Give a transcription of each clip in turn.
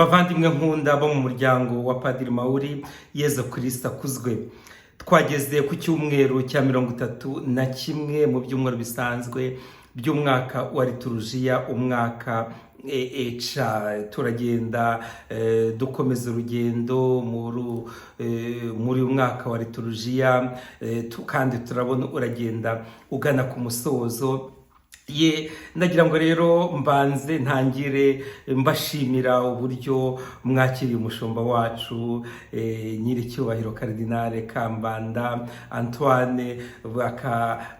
bavandimwe nkunda bo mu muryango wa Padiri Mauri, Yezu Kristo akuzwe. Twageze ku cyumweru cya 31 mu byumweru bisanzwe by'umwaka wa liturujia, umwaka turagenda dukomeza urugendo muri umwaka wa liturujia, kandi turabona uragenda ugana ku musozo. Ndagira ngo rero mbanze ntangire mbashimira uburyo mwakiriye umushumba wacu nyiricyubahiro Cardinal Kambanda Antoine,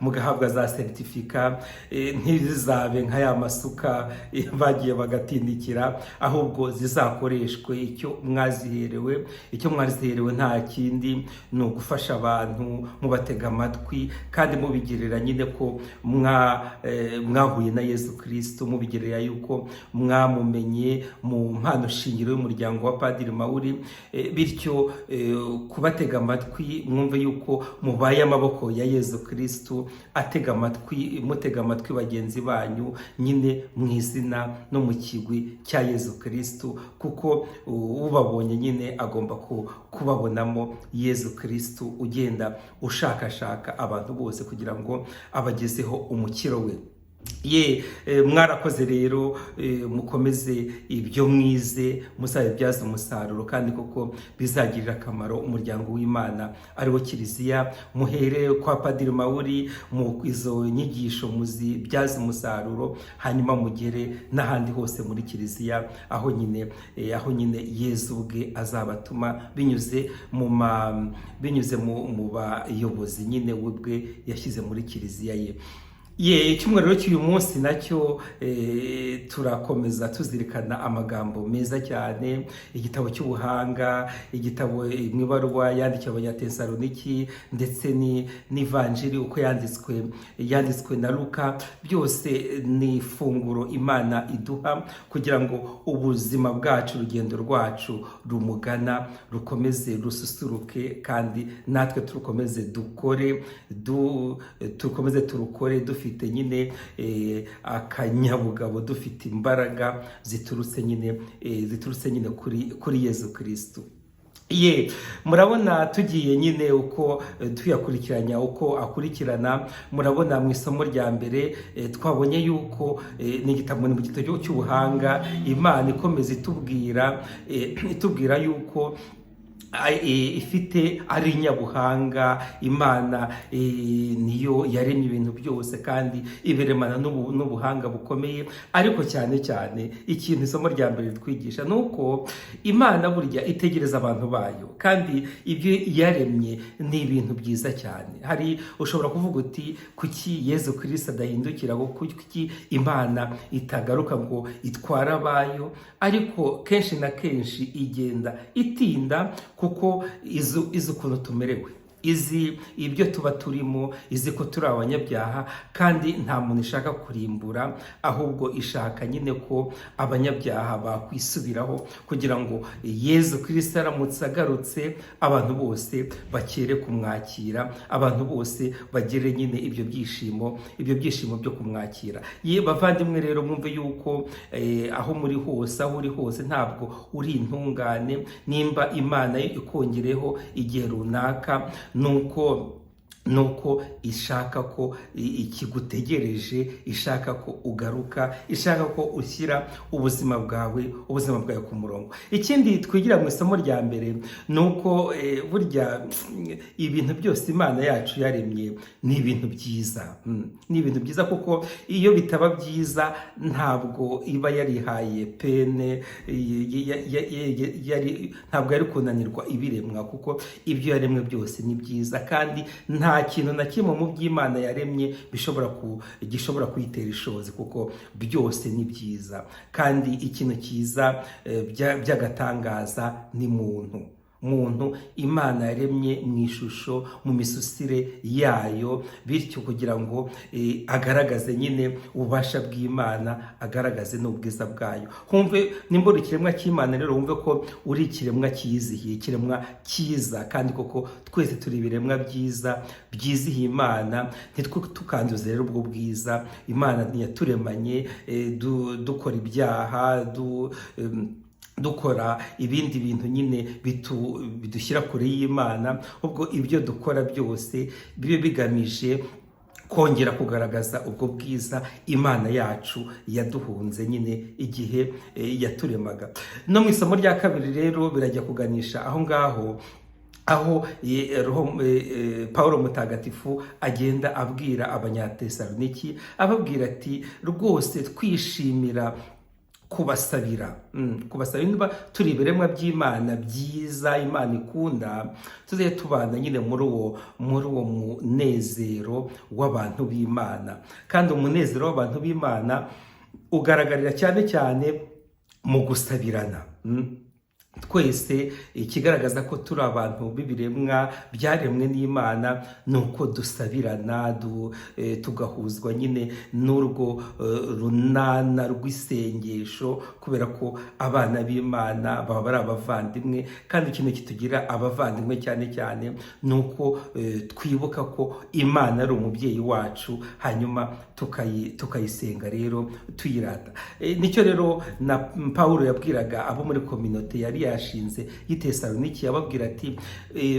mugahabwa za certificat, ntizizabe nka ya masuka bagiye bagatindikira, ahubwo zizakoreshwe icyo mwaziherewe. Icyo mwaziherewe nta kindi ni ugufasha abantu, mubatega amatwi kandi mubigirira nyine ko mwahuye na Yezu Kristo, mubigerera yuko mwamumenye mu mpano shingiro y'umuryango wa Padiri Mauri, bityo kubatega amatwi mwumve yuko mubaye amaboko ya Yezu Kristo, mutega amatwi bagenzi banyu nyine mu izina no mu kigwi cya Yezu Kristo, kuko ubabonye nyine agomba kubabonamo Yezu Kristo ugenda ushakashaka abantu bose kugira ngo abagezeho umukiro we. Mwarakoze rero, mukomeze ibyo mwize muzabibyaza umusaruro, kandi koko bizagirira akamaro umuryango w'Imana ariwo Kiliziya. Muhere kwa Padiri Mauri mu izo nyigisho muzibyaza umusaruro, hanyuma mugere n'ahandi hose muri Kiliziya aho nyine Yezu ubwe azabatuma binyuze mu bayobozi nyine we ubwe yashyize muri Kiliziya ye. Icyumweru rero cy'uyu munsi nacyo turakomeza tuzirikana amagambo meza cyane, igitabo cy'ubuhanga, igitabo mu ibaruwa yandikiwe Abanyatesaloniki, ndetse n'ivanjiri uko yanditswe na Luka. Byose ni ifunguro Imana iduha kugira ngo ubuzima bwacu, urugendo rwacu rumugana rukomeze rususuruke, kandi natwe turukomeze turukore dufite nyine akanyabugabo, dufite imbaraga ziturutse nyine kuri Yezu Kristo. Murabona tugiye nyine uko tuyakurikiranya, uko akurikirana. Murabona mu isomo rya mbere twabonye yuko ni igitabo mu gitabo cy'ubuhanga, Imana ikomeza itubwira yuko ifite ari nyabuhanga. Imana niyo yaremye ibintu byose kandi iberemana n'ubuhanga bukomeye. Ariko cyane ikintu isomo rya mbere twigisha ni uko Imana burya itegereza abantu bayo, kandi ibyo yaremye ni ibintu byiza cyane. Ushobora kuvuga uti kuki Yezu Kristo adahindukira, kuki Imana itagaruka ngo itware abayo? Ariko kenshi na kenshi igenda itinda, kuko izi ukuntu tumerewe, izi ibyo tuba turimo, izi ko turi abanyabyaha, kandi nta muntu ishaka kurimbura, ahubwo ishaka nyine ko abanyabyaha bakwisubiraho, kugira ngo Yezu Kristo aramutse agarutse abantu bose bakere kumwakira, abantu bose bagere nyine ibyo byishimo byo kumwakira. Bavandimwe rero, mwumve yuko aho muri hose, aho uri hose, ntabwo uri intungane. Nimba Imana ikongereho igihe runaka, nuko ishaka ko ikigutegereje, ishaka ko ugaruka, ishaka ko ushyira ubuzima bwawe ku murongo. Ikindi twigira mu isomo rya mbere ni uko burya ibintu byose Imana yacu yaremye ni ibintu byiza, kuko iyo bitaba byiza ntabwo iba yarihaye pene, ntabwo yari kunanirwa ibiremwa, kuko ibyo yaremwe byose ni byiza, kandi nta kintu na kimwe mu by'Imana yaremye gishobora kuyitera ishozi, kuko byose ni byiza. Kandi ikintu cyiza by'agatangaza ni muntu Imana yaremye mu ishusho, mu misusire yayo, bityo kugira ngo agaragaze nyine ububasha bw'Imana, agaragaze n'ubwiza bwayo. Nimba uri ikiremwa cy'Imana rero, wumve ko uri ikiremwa cyizihiye, ikiremwa cyiza, kandi koko twese turi ibiremwa byiza byizihiye Imana. Ntitukanduze rero ubwo bwiza. Imana ntiyaturemanye dukora ibyaha, dukora ibindi bintu nyine bidushyira kure y'Imana, ubwo ibyo dukora byose bibe bigamije kongera kugaragaza ubwo bwiza Imana yacu yaduhunze nyine igihe yaturemaga. No mu isomo rya kabiri rero birajya kuganisha aho ngaho, aho Pawulo mutagatifu agenda abwira abanyatesaloniki, ababwira ati rwose twishimira kubasabira niba turi ibiremwa by'Imana byiza Imana ikunda, tuzajya tubana nyine muri uwo munezero w'abantu b'Imana. Kandi umunezero w'abantu b'Imana ugaragarira cyane cyane mu gusabirana. Twese ikigaragaza ko turi abantu b'ibiremwa byaremwe n'Imana ni uko dusabirana, tugahuzwa nyine n'urwo runana rw'isengesho, kubera ko abana b'Imana baba ari abavandimwe. kandi ikintu kitugira abavandimwe cyane cyane ni uko twibuka ko Imana ari umubyeyi wacu, hanyuma tukayisenga rero tuyirata. Nicyo rero na Pawulo yabwiraga abo muri kominote yari yashinze y'Itesaloniki, yababwira ati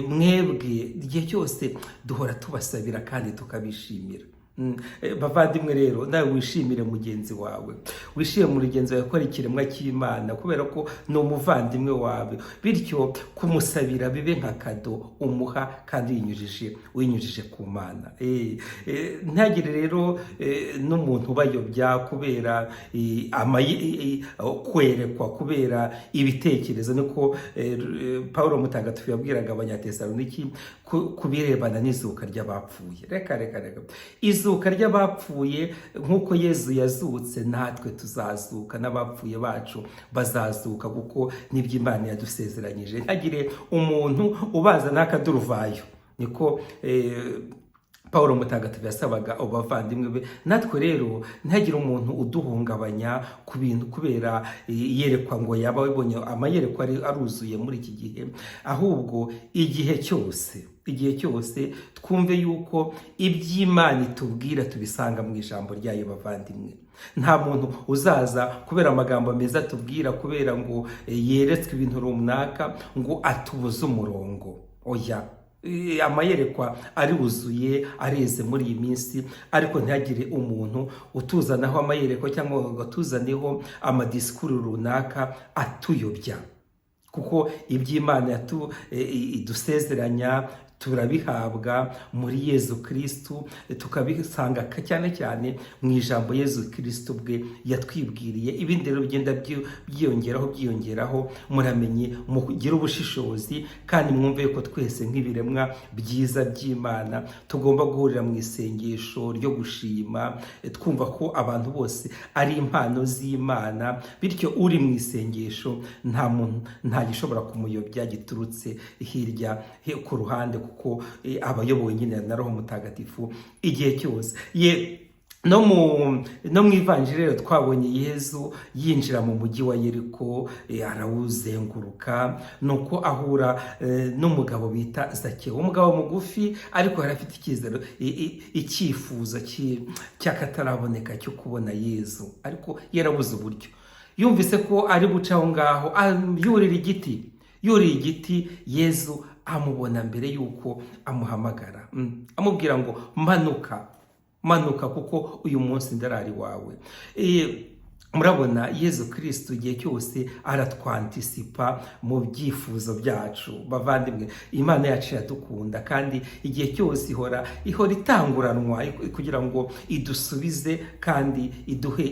mwebwe igihe cyose duhora tubasabira kandi tukabishimira. Bavandimwe rero, nawe wishimire mugenzi wawe, wishimire mugenzi wawe ko ari ikiremwa cy'Imana, kubera ko ni umuvandimwe wawe, bityo kumusabira bibe nka kado umuha kandi winyujije ku Mana. Ntagire rero n'umuntu ubayobya kubera kwerekwa, kubera ibitekerezo. Niko Pawulo mutagatifu yabwiraga abanyatesaloniki ku birebana n'izuka ry'abapfuye. Reka izuka ry'abapfuye, nk'uko Yezu yazutse, natwe tuzazuka, n'abapfuye bacu bazazuka, kuko nibyo Imana yadusezeranyije. Ntagire umuntu ubaza n'akaduruvayo. Niko Pawulo mutagatifu yasabaga abavandimwe be. Natwe rero ntihagire umuntu uduhungabanya ku bintu kubera yerekwa ngo yaba abonye amayerekwa aruzuye muri iki gihe, ahubwo igihe cyose twumve yuko iby'Imana itubwira tubisanga mu ijambo ryayo. Bavandimwe, nta muntu uzaza kubera amagambo meza atubwira, kubera ngo yeretswe ibintu runaka, ngo atubuze umurongo. Oya, amayerekwa ariwuzuye areze muri iyi minsi, ariko ntihagire umuntu utuzanaho amayerekwa cyangwa ngo atuzaneho amadisikuru runaka atuyobya, kuko iby'Imana idusezeranya turabihabwa muri Yezu Kristu, tukabisanga cyane cyane mu ijambo Yezu Kristu bwe yatwibwiriye. Ibindi rero bigenda byiyongeraho. Muramenye, mugire ubushishozi, kandi mwumve yuko twese nk'ibiremwa byiza by'Imana tugomba guhurira mu isengesho ryo gushima, twumva ko abantu bose ari impano z'Imana, bityo uri mu isengesho nta gishobora kumuyobya giturutse hirya ku ruhande, kuko abayobowe nyine na Roho Mutagatifu igihe cyose. No mu ivanjiri rero twabonye Yezu yinjira mu mujyi wa Yeriko, arawuzenguruka, nuko ahura n'umugabo bita Zakewu, umugabo mugufi ariko yari afite icyifuzo cy'akataraboneka cyo kubona Yezu, ariko yarabuze uburyo. Yumvise ko ari buca aho ngaho, yurira igiti, Yezu amubona mbere yuko amuhamagara, amubwira ngo manuka kuko uyu munsi ndarari wawe. Murabona, Yezu Kristu igihe cyose aratwantisipa mu byifuzo byacu. Bavandimwe, Imana yacu iradukunda, kandi igihe cyose ihora itanguranwa kugira ngo idusubize kandi iduhe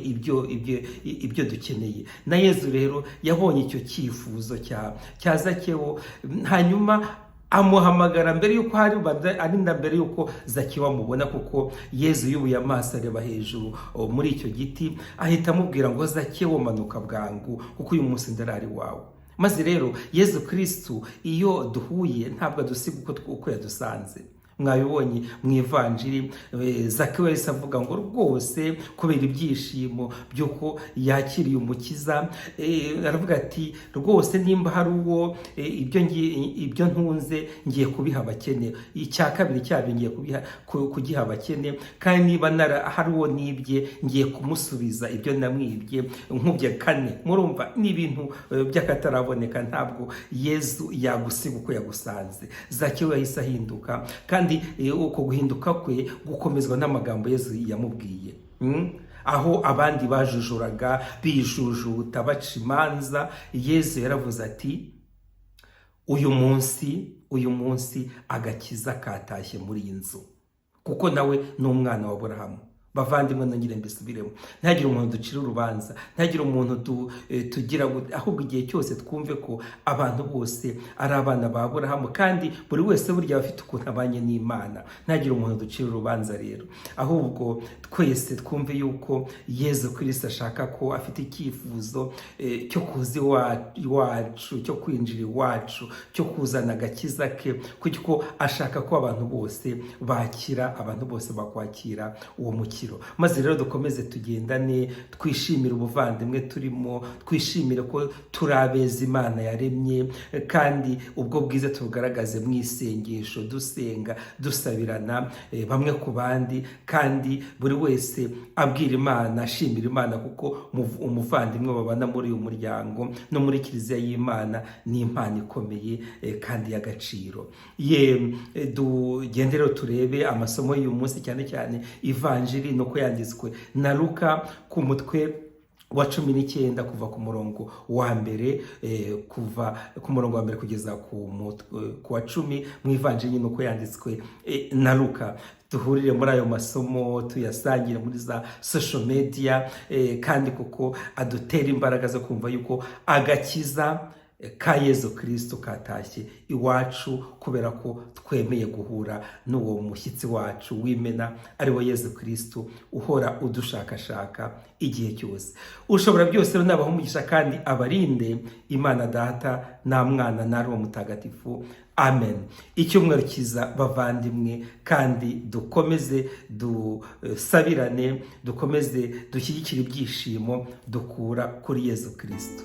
ibyo dukeneye. Na Yezu rero yabonye icyo cyifuzo cya Zakewu, hanyuma amuhamagara mbere yuko ari na mbere yuko Zakewu amubona, kuko Yezu yubuye amaso areba hejuru muri icyo giti, ahita amubwira ngo Zakewu manuka bwangu, kuko uyu munsi ndarari wawe. Maze rero Yezu Kristu iyo duhuye ntabwo adusiga uko yadusanze. mwabibonye mu ivanjiri. Zakewu yahise avuga ngo rwose kubera ibyishimo by'uko yakiriye umukiza, aravuga ati rwose nimba hari uwo ibyo ntunze ngiye kubiha abakene, icya kabiri cyabyo ngiye kugiha abakene, kandi niba hari uwo nibye ngiye kumusubiza ibyo namwibye nkubye kane. Murumva ni ibintu by'akataraboneka, ntabwo Yezu yagusiga uko yagusanze. Zakewu yahise ahinduka, kandi uko guhinduka kwe gukomezwa n'amagambo Yezu yamubwiye. Aho abandi bajujuraga bijujuta baca imanza, Yezu yaravuze ati uyu munsi agakiza katashye muri iyi nzu, kuko nawe ni umwana wa Aburahamu. Bavandimwe, nongere mbisubiremo, ntagire umuntu ducira urubanza, ntagire umuntu tugira, ahubwo igihe cyose twumve ko abantu bose ari abana ba Aburahamu, kandi buri wese burya afite ukuntu abanye n'Imana. Ntagire umuntu ducira urubanza rero, ahubwo twese twumve yuko Yezu Kristo ashaka ko afite icyifuzo cyo kuza iwacu, cyo kwinjira iwacu, cyo kuzana agakiza ke, kuko ashaka ko abantu bose bakira, abantu bose bakwakira uwo mukiro. Maze rero dukomeze tugendane, twishimire ubuvandimwe turimo, twishimire ko turi abeza Imana yaremye, kandi ubwo bwiza tubugaragaze mu isengesho, dusenga, dusabirana bamwe ku bandi, kandi buri wese abwira Imana, ashimira Imana, kuko umuvandimwe babana muri uyu muryango no muri Kiliziya y'Imana ni impano ikomeye kandi y'agaciro. Dugende rero turebe amasomo y'uyu munsi, cyane cyane ivanjiri nuko yanditswe na Luka ku mutwe wa 19 kuva ku murongo wa mbere kugeza ku wa 10 mu ivanjiri nuko yanditswe na Luka. Duhurire muri ayo masomo, tuyasangire muri za social media, kandi kuko adutera imbaraga zo kumva yuko agakiza ka Yezu Kristo katashye iwacu, kubera ko twemeye guhura n'uwo mushyitsi wacu w'imena, ari we Yezu Kristo uhora udushakashaka igihe cyose. Ushobora byose rero nabaho umugisha kandi abarinde, Imana Data na Mwana na Roho Mutagatifu. Amen. Icyumweru cyiza bavandimwe, kandi dukomeze dusabirane, dukomeze dushyigikire ibyishimo dukura kuri Yezu Kristo.